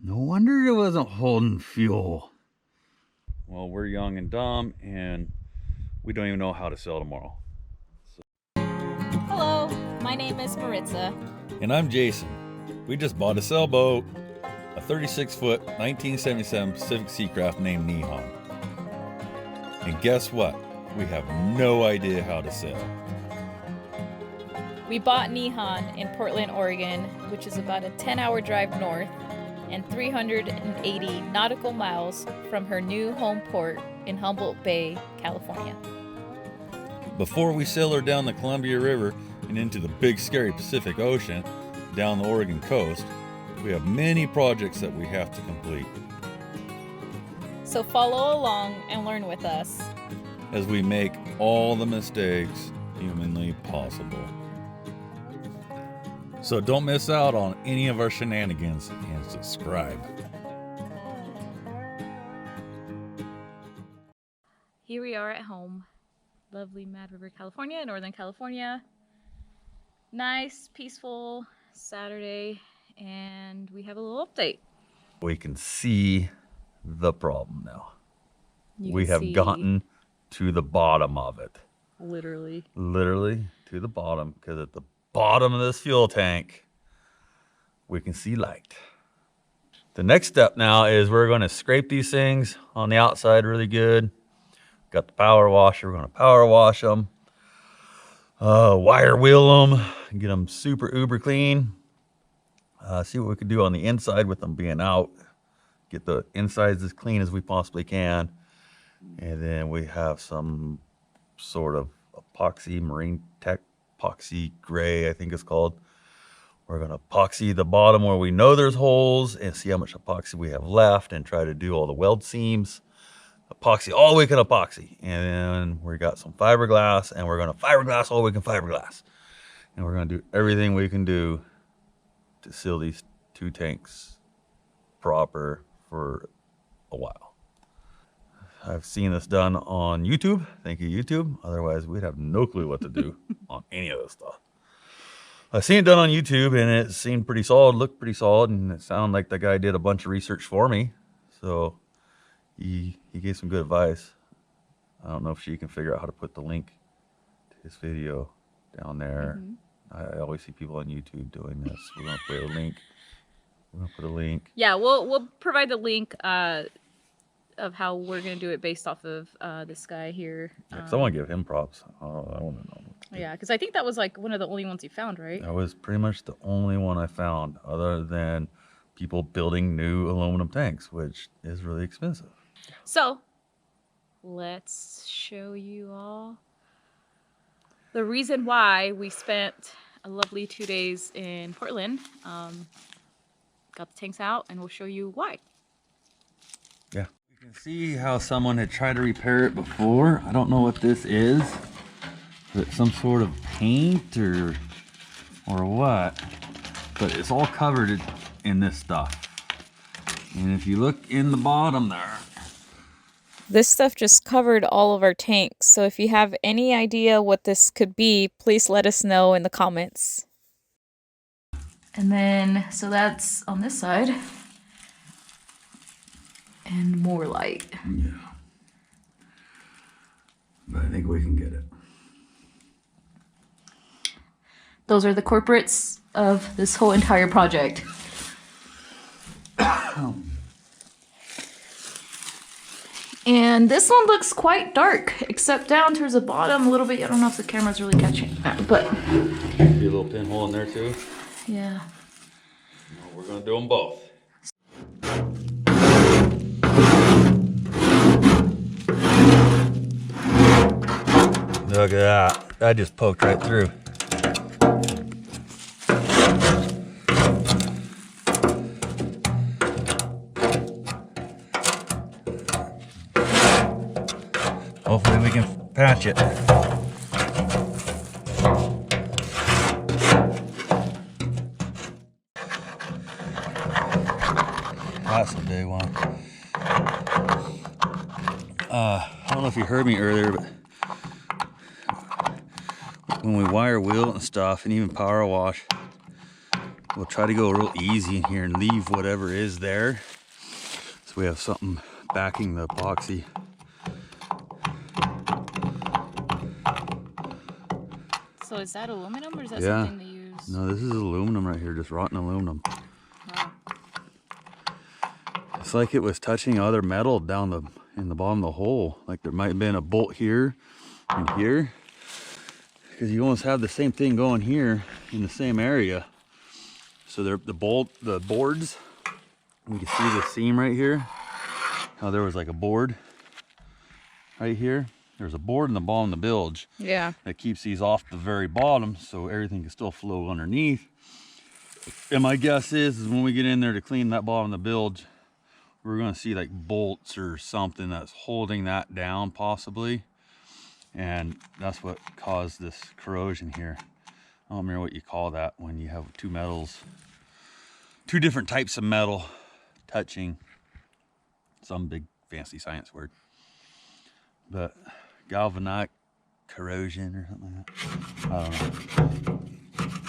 No wonder it wasn't holding fuel. Well, we're young and dumb, and we don't even know how to sail tomorrow. Hello, my name is Maritza. And I'm Jason. We just bought a sailboat, a 36-foot 1977 Pacific Seacraft named Nehan. And guess what? We have no idea how to sail. We bought Nehan in Portland, Oregon, which is about a 10-hour drive north and 380 nautical miles from her new home port in Humboldt Bay, California. Before we sail her down the Columbia River and into the big scary Pacific Ocean down the Oregon coast, we have many projects that we have to complete. So follow along and learn with us as we make all the mistakes humanly possible. So don't miss out on any of our shenanigans and subscribe. Here we are at home. Lovely Mad River, California, Northern California. Nice, peaceful Saturday, and we have a little update. We can see the problem now. We have gotten to the bottom of it. Literally to the bottom, because at the bottom of this fuel tank, we can see light. The next step now is we're going to scrape these things on the outside really good. Got the power washer, we're going to power wash them, wire wheel them, get them super uber clean. See what we can do on the inside with them being out. Get the insides as clean as we possibly can. And then we have some sort of epoxy, Marine-Tex epoxy gray, I think it's called. We're going to epoxy the bottom where we know there's holes and see how much epoxy we have left and try to do all the weld seams. Epoxy all we can epoxy. And then we got some fiberglass, and we're going to fiberglass all we can fiberglass. And we're going to do everything we can do to seal these two tanks proper for a while. I've seen this done on YouTube. Thank you, YouTube. Otherwise, we'd have no clue what to do on any of this stuff. I've seen it done on YouTube, and it seemed pretty solid, looked pretty solid, and it sounded like the guy did a bunch of research for me. So he gave some good advice. I don't know if she can figure out how to put the link to his video down there. I always see people on YouTube doing this. We're gonna put a link. We're gonna put a link. Yeah, we'll provide the link of how we're gonna do it based off of this guy here. Yeah, 'cause I want to give him props. I want to know. Yeah, because I think that was like one of the only ones you found, right? That was pretty much the only one I found, other than people building new aluminum tanks, which is really expensive. So let's show you all the reason why we spent a lovely 2 days in Portland. Got the tanks out, and we'll show you why. Yeah. You can see how someone had tried to repair it before. I don't know what this is. Is it some sort of paint or what? But it's all covered in this stuff. And if you look in the bottom there, this stuff just covered all of our tanks. So if you have any idea what this could be, please let us know in the comments. And then, so that's on this side. And more light. Yeah. But I think we can get it. Those are the corporates of this whole entire project. And this one looks quite dark, except down towards the bottom a little bit. I don't know if the camera's really catching that, but... See a little pinhole in there too? Yeah. No, we're gonna do them both. Look at that. That just poked right through. Hopefully we can patch it. That's a big one. I don't know if you heard me earlier, but when we wire wheel and stuff, and even power wash, We'll try to go real easy in here and leave whatever is there, so we have something backing the epoxy. So is that aluminum or is that Yeah. something they use? No, this is aluminum right here, just rotten aluminum. Wow. It's like it was touching other metal down in the bottom of the hole. Like there might have been a bolt here and here, because you almost have the same thing going here in the same area. So the boards, we can see the seam right here. How there was like a board right here. There's a board in the bottom of the bilge. Yeah. That keeps these off the very bottom, so everything can still flow underneath. And my guess is when we get in there to clean that bottom of the bilge, we're gonna see like bolts or something that's holding that down possibly. And that's what caused this corrosion here. I don't remember what you call that when you have two different types of metal touching. Some big fancy science word. But galvanic corrosion or something like that. I don't know.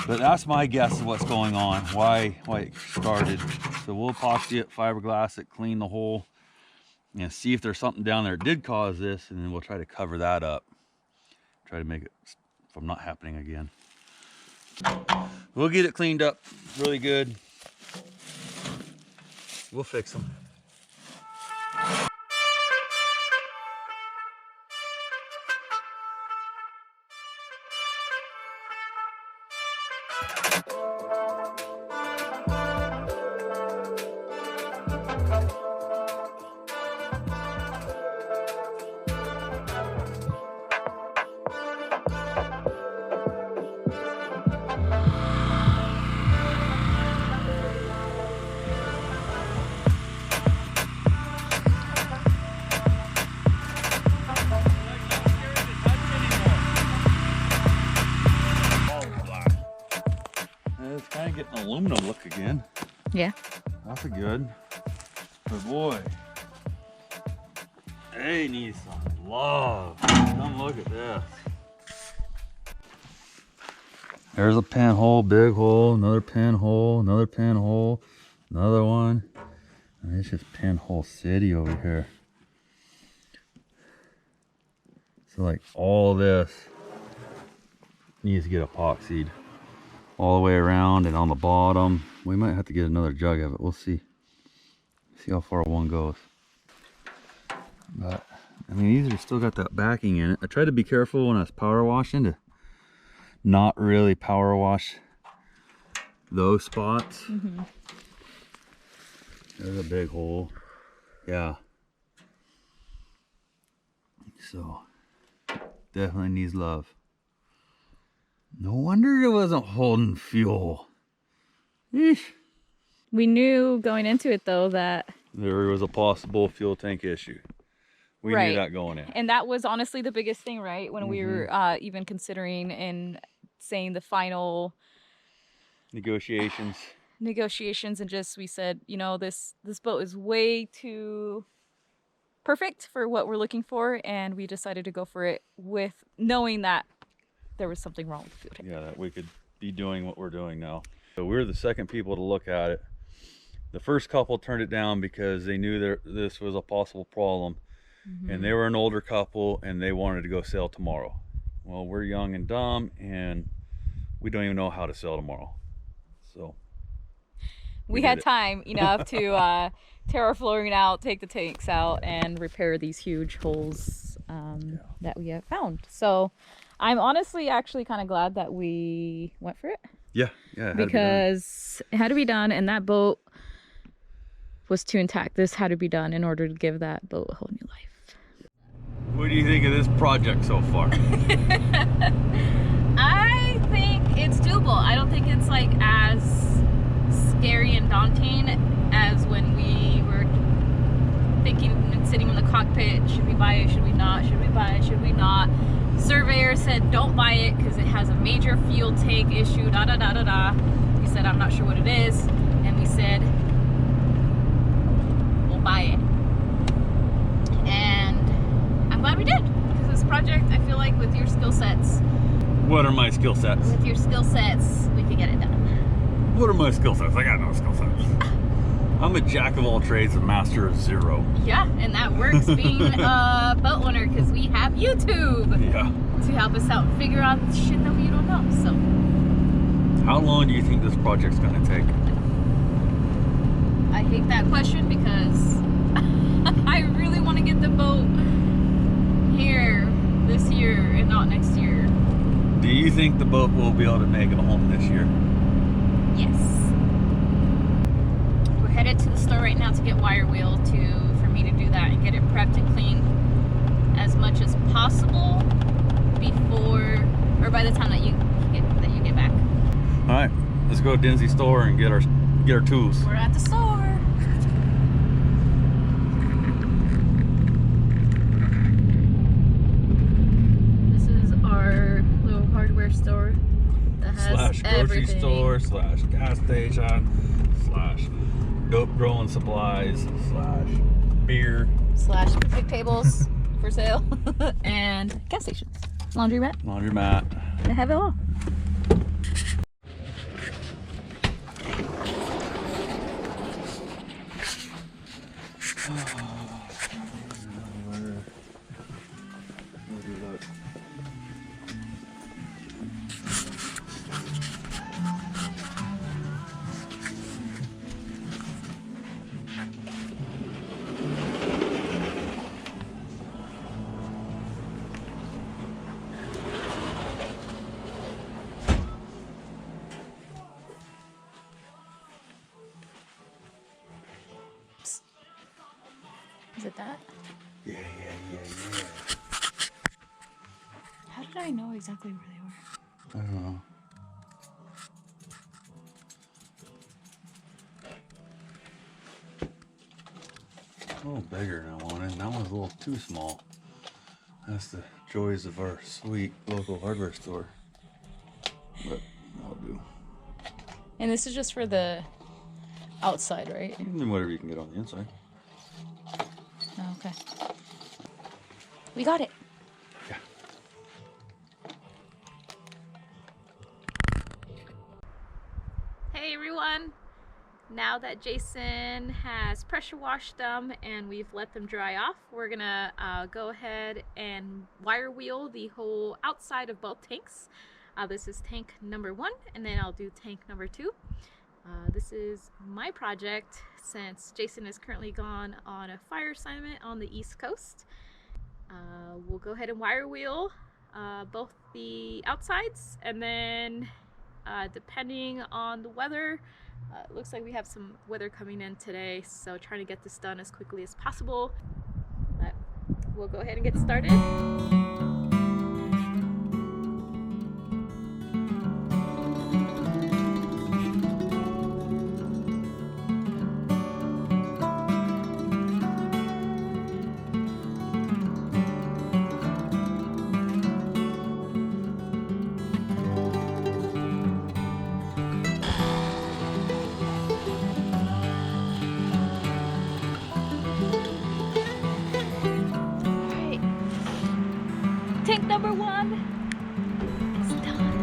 But that's my guess of what's going on, why it started. So we'll epoxy it, fiberglass it, clean the hole, and see if there's something down there that did cause this, and then we'll try to cover that up. Try to make it from not happening again. We'll get it cleaned up really good. We'll fix them. It's kind of getting an aluminum look again. Yeah. That's a good. But boy, they need some love. Come look at this. There's a pinhole, big hole, another pinhole, another pinhole, another one. And it's just pinhole city over here. So like all this needs to get epoxied all the way around and on the bottom. We might have to get another jug of it. We'll see. See how far one goes. But I mean, these are still got that backing in it. I tried to be careful when I was power washing to not really power wash those spots. Mm-hmm. There's a big hole. Yeah. So definitely needs love. No wonder it wasn't holding fuel. Eesh. We knew going into it though that There was a possible fuel tank issue. We Right. knew that going in. and that was honestly the biggest thing, right? When we were even considering and saying the final Negotiations. negotiations, and just we said, you know, this boat is way too perfect for what we're looking for, and we decided to go for it with knowing that there was something wrong with the fuel tank. Yeah, that we could be doing what we're doing now. So we're the second people to look at it. The first couple turned it down because they knew this was a possible problem. And they were an older couple and they wanted to go sail tomorrow. Well, we're young and dumb and we don't even know how to sail tomorrow. So We had time enough to tear our flooring out, take the tanks out, and repair these huge holes that we have found. So I'm honestly actually kind of glad that we went for it. Yeah, it had to be done. Because it had to be done, and that boat was too intact. This had to be done in order to give that boat a whole new life. What do you think of this project so far? I think it's doable. I don't think it's like as scary and daunting as when we were thinking and sitting in the cockpit. Should we buy it? Should we not? Should we buy it? Should we not? Surveyor said don't buy it because it has a major fuel tank issue, da da da da da. We said I'm not sure what it is, and we said we'll buy it. And I'm glad we did, because this project, I feel like with your skill sets, What are my skill sets? we could get it done. What are my skill sets? I got no skill sets. I'm a jack of all trades, a master of zero. Yeah, and that works being a boat owner because we have YouTube to help us out and figure out shit that we don't know. So, how long do you think this project's gonna take? I hate that question because I really want to get the boat here this year and not next year. Do you think the boat will be able to make it home this year? Yes. We're headed to the store right now to get wire wheel for me to do that and get it prepped and clean as much as possible before or by the time that you get back. All right, let's go to Denzi's store and get our tools. We're at the store. This is our little hardware store that has Slash grocery everything. store, slash gas station, slash dope growing supplies, slash beer, Slash picnic tables for sale and gas stations. Laundromat. laundromat. They have it all. Is it that? Yeah. How did I know exactly where they were? I don't know. A little bigger than I wanted. That one's a little too small. That's the joys of our sweet local hardware store. But that'll do. And this is just for the outside, right? And whatever you can get on the inside. Oh, okay. We got it. Yeah. Hey everyone. Now that Jason has pressure washed them and we've let them dry off, we're gonna go ahead and wire wheel the whole outside of both tanks. This is tank number 1, and then I'll do tank number 2. This is my project since Jason is currently gone on a fire assignment on the East Coast. We'll go ahead and wire wheel both the outsides, and then depending on the weather, it looks like we have some weather coming in today, so trying to get this done as quickly as possible. But we'll go ahead and get started. Tank number 1 is done.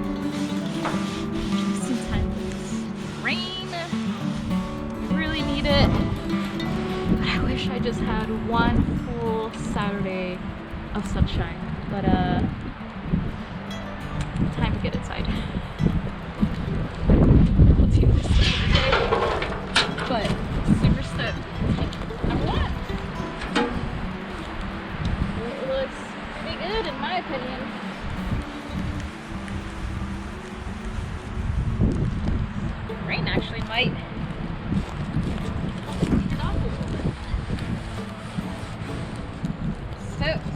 Just in time for this rain. We really need it. But I wish I just had one full Saturday of sunshine. But time to get inside. Let's see what this is today. But super stoked. Tank number 1. It looks pretty good in my opinion. Rain actually might clean it off a little bit. Stoked.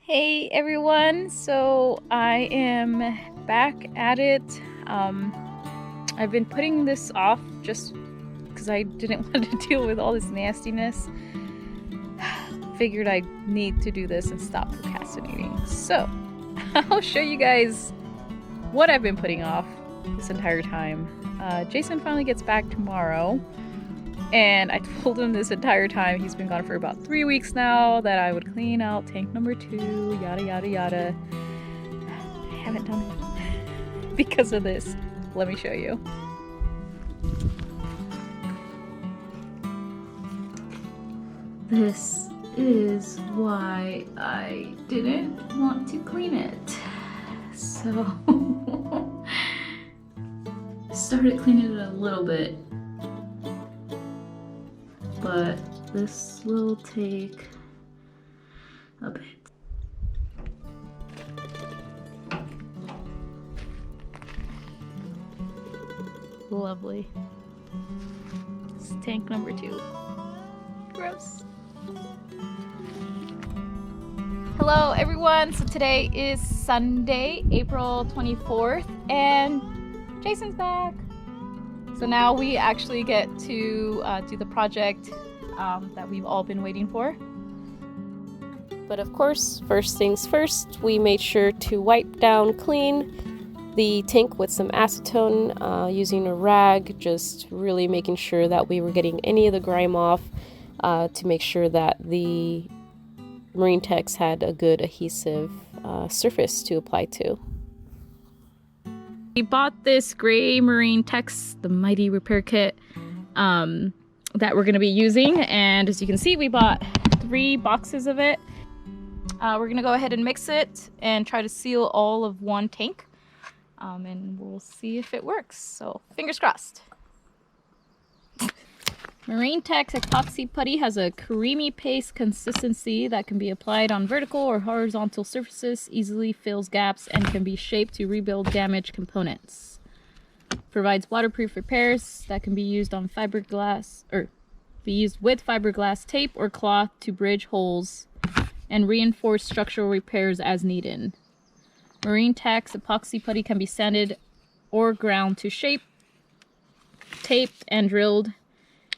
Hey everyone, so I am back at it. I've been putting this off just because I didn't want to deal with all this nastiness. Figured I need to do this and stop procrastinating. So I'll show you guys what I've been putting off this entire time. Jason finally gets back tomorrow, and I told him this entire time, he's been gone for about 3 weeks now, that I would clean out tank number 2, yada yada yada. I haven't done it. because of this. Let me show you. This is why I didn't want to clean it. So I started cleaning it a little bit, but this will take a bit. Lovely. It's tank number 2. Gross. Hello everyone, so today is Sunday, April 24th, and Jason's back. So now we actually get to do the project that we've all been waiting for. But of course, first things first, we made sure to wipe down clean the tank with some acetone using a rag, just really making sure that we were getting any of the grime off to make sure that the Marine-Tex had a good adhesive surface to apply to. We bought this gray Marine-Tex, the mighty repair kit that we're going to be using, and as you can see, we bought 3 boxes of it. We're going to go ahead and mix it and try to seal all of one tank, and we'll see if it works, so fingers crossed. Marine-Tex epoxy putty has a creamy paste consistency that can be applied on vertical or horizontal surfaces, easily fills gaps, and can be shaped to rebuild damaged components. Provides waterproof repairs that can be used on fiberglass, or be used with fiberglass tape or cloth to bridge holes and reinforce structural repairs as needed. Marine-Tex epoxy putty can be sanded or ground to shape, taped and drilled,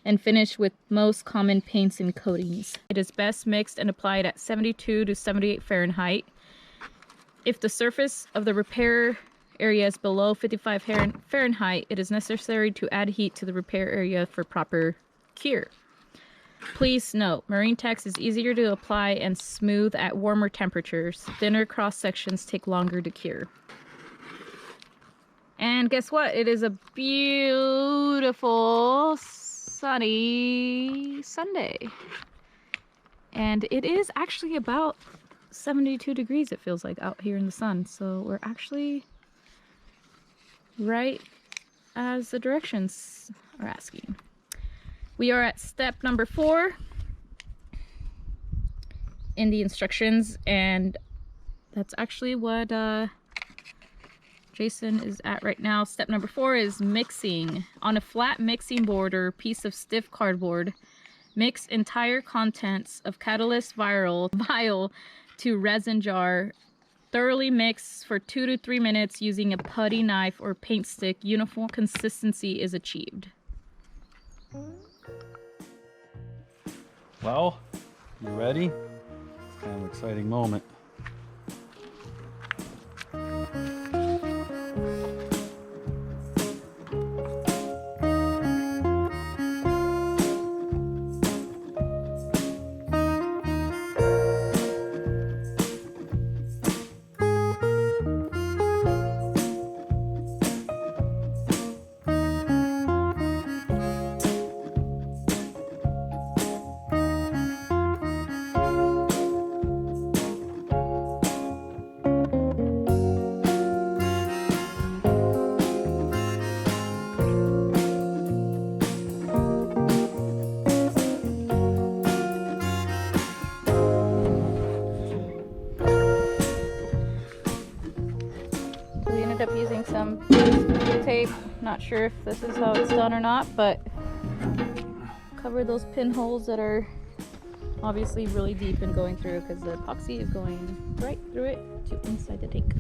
and finished with most common paints and coatings. It is best mixed and applied at 72 to 78 Fahrenheit. If the surface of the repair area is below 55 Fahrenheit, it is necessary to add heat to the repair area for proper cure. Please note, Marine-Tex is easier to apply and smooth at warmer temperatures. Thinner cross sections take longer to cure. And guess what? It is a beautiful sunny Sunday, and it is actually about 72 degrees, it feels like, out here in the sun, so we're actually right as the directions are asking. We are at step number 4 in the instructions, and that's actually what Jason is at right now. Step number 4 is mixing. On a flat mixing board or piece of stiff cardboard, mix entire contents of catalyst vial to resin jar. Thoroughly mix for 2 to 3 minutes using a putty knife or paint stick. Uniform consistency is achieved. Well, you ready? It's kind of an exciting moment. We ended up using some tape. Not sure if this is how it's done or not, but cover those pinholes that are obviously really deep and going through, because the epoxy is going right through it to inside the tank.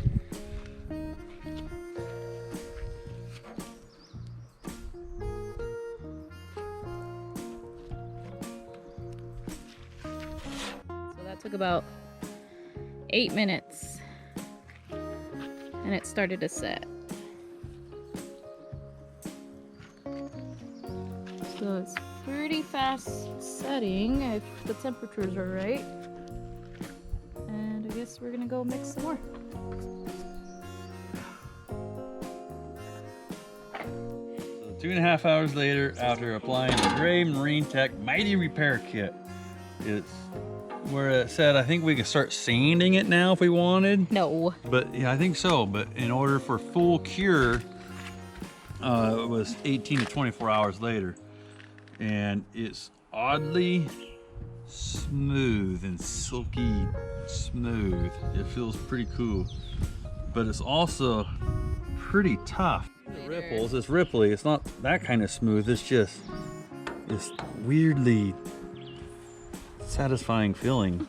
So that took about 8 minutes, and it started to set. So it's pretty fast setting if the temperatures are right. And I guess we're gonna go mix some more. 2.5 hours later, after applying the gray Marine-Tex Mighty Repair Kit, it's where it said I think we could start sanding it now if we wanted. No. But yeah, I think so. But in order for full cure, it was 18 to 24 hours later, and it's oddly smooth and silky smooth. It feels pretty cool, but it's also pretty tough. The ripples, it's ripply. It's not that kind of smooth. It's just this weirdly satisfying feeling.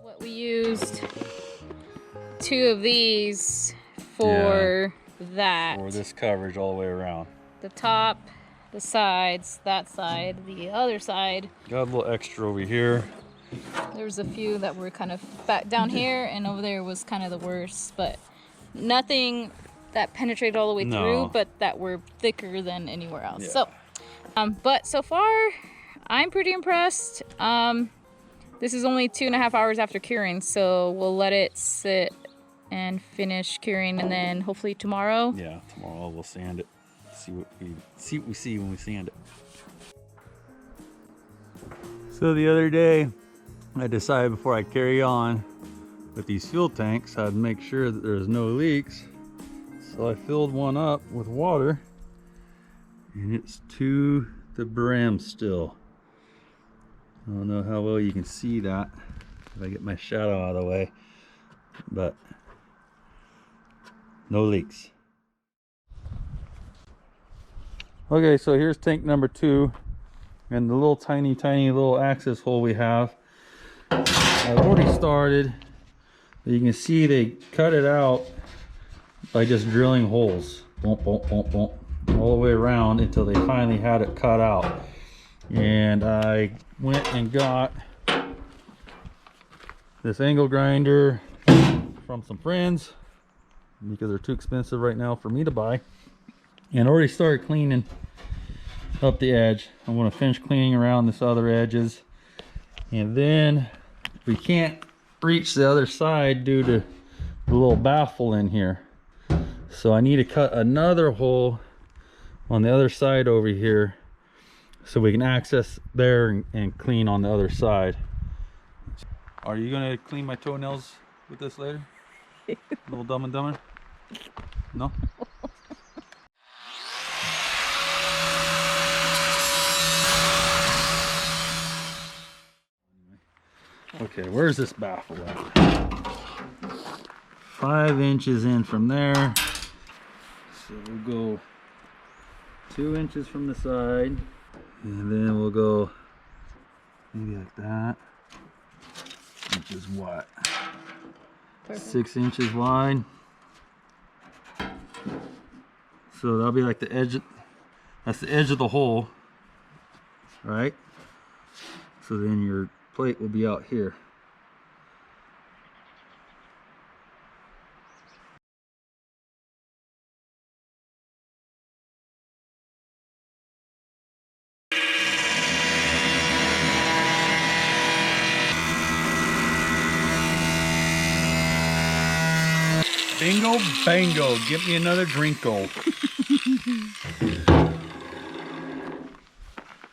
What we used 2 of these for that. For this coverage all the way around. The top, the sides, that side, the other side. Got a little extra over here. There was a few that were kind of back down here, and over there was kind of the worst, but nothing that penetrated all the way through, but that were thicker than anywhere else. Yeah. So, but so far, I'm pretty impressed. This is only 2.5 hours after curing, so we'll let it sit and finish curing, and then hopefully tomorrow. Yeah, tomorrow we'll sand it. See what we see when we sand it. So the other day, I decided before I carry on with these fuel tanks, I'd make sure that there's no leaks. So I filled one up with water, and it's to the brim still. I don't know how well you can see that if I get my shadow out of the way, but no leaks. Okay, so here's tank number 2, and the little tiny little access hole we have. I've already started. You can see they cut it out by just drilling holes, bump, bump, bump, bump, all the way around until they finally had it cut out. And I went and got this angle grinder from some friends because they're too expensive right now for me to buy, and already started cleaning up the edge. I'm going to finish cleaning around this other edges, and then we can't reach the other side due to the little baffle in here, so I need to cut another hole on the other side over here so we can access there and clean on the other side. Are you gonna clean my toenails with this later? Little Dumb and Dumber? No? Okay, where's this baffle at? 5 inches in from there. So we'll go 2 inches from the side, and then we'll go maybe like that, which is what? Perfect. 6 inches wide. So that'll be like the edge, that's the edge of the hole, right? So then your plate will be out here. Bingo bango, give me another drinko.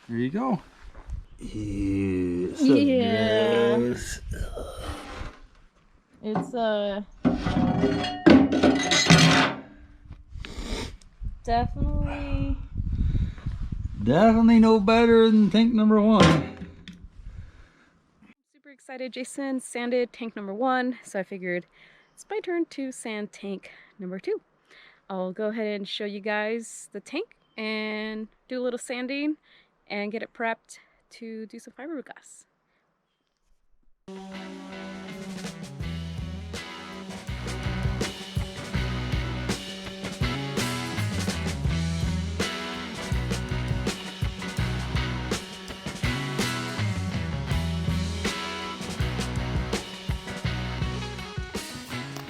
There you go. Ew, so gross. It's definitely no better than tank number 1. Super excited. Jason sanded tank number 1, so I figured it's my turn to sand tank number 2. I'll go ahead and show you guys the tank and do a little sanding and get it prepped to do some fiberglass.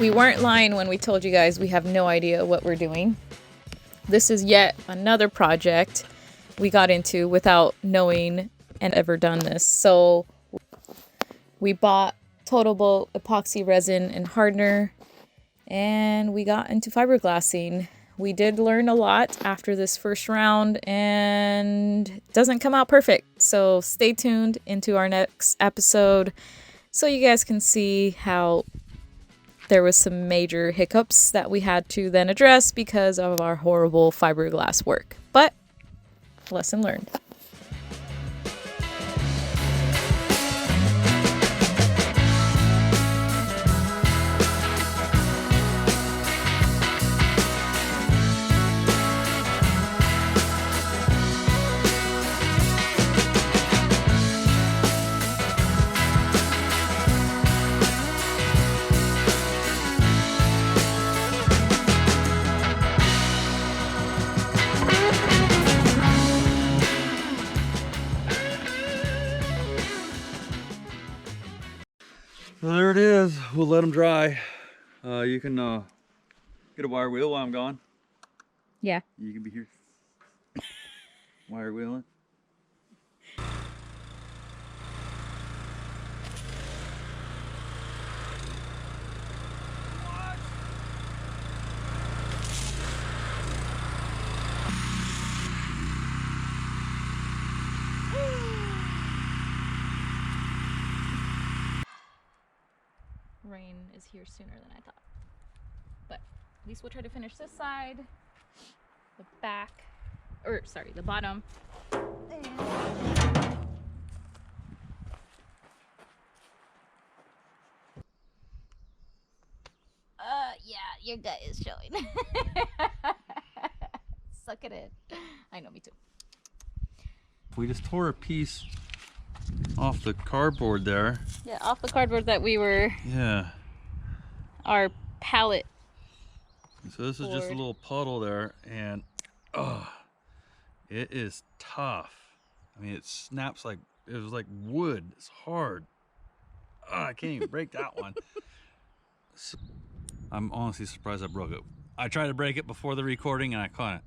We weren't lying when we told you guys we have no idea what we're doing. This is yet another project we got into without knowing and ever done this. So we bought Total Boat epoxy resin and hardener, and we got into fiberglassing. We did learn a lot after this first round, and it doesn't come out perfect. So stay tuned into our next episode so you guys can see how there was some major hiccups that we had to then address because of our horrible fiberglass work. But lesson learned. Well, there it is. We'll let them dry. You can get a wire wheel while I'm gone. Yeah. You can be here. Wire wheeling. Rain is here sooner than I thought. But at least we'll try to finish this side, the back, or sorry, the bottom. Yeah, your gut is showing. Suck it in. I know, me too. We just tore a piece off the cardboard there. Yeah, off the cardboard that we were, Yeah. our pallet. So this is just a board. little puddle there, and it is tough. I mean, it snaps like it was like wood. It's hard. I can't even break that one. So, I'm honestly surprised I broke it. I tried to break it before the recording and I couldn't.